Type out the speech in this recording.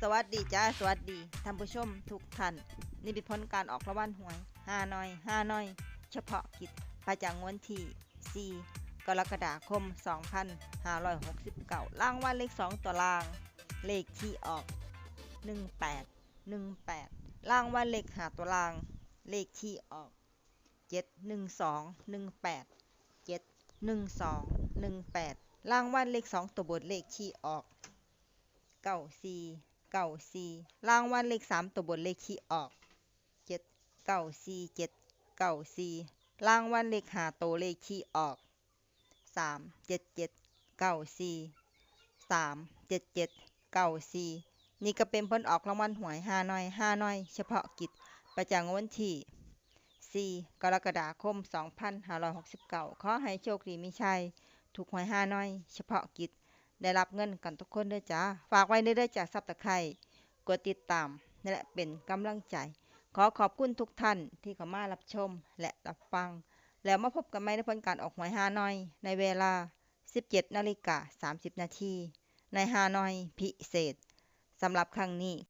สวัสดีจ้าสวัสดีท่านผู้ชมทุกท่านนี่เป็นผลการออกรางวัลหวยฮานอยเฉพาะกิจประจำวันที่4กรกฎาคม2569รางวัลเลข2ตัวรางเลขที่ออก18รางวัลเลข5ตัวรางเลขที่ออก71218รางวัลเลข2ตัวบนเลขที่ออก94รางวัลเลข3ตัวบนเลขที่ออก794รางวัลเลข5ตัวเลขที่ออก37794นี่ก็เป็นผลออกรางวัลหวยฮานอยเฉพาะกิจประจำวันที่4กรกฎาคม2569ขอให้โชคดีมีชัยถูกหวยฮานอยเฉพาะกิจได้รับเงินกันทุกคนด้วยจ้าฝากไว้เด้อจากซับตะไคร้กดติดตามและเป็นกำลังใจขอขอบคุณทุกท่านที่เข้ามารับชมและรับฟังแล้วมาพบกันใหม่ในผลการออกหวยฮานอยในเวลา 17:30 นาทีในฮานอยพิเศษสำหรับครั้งนี้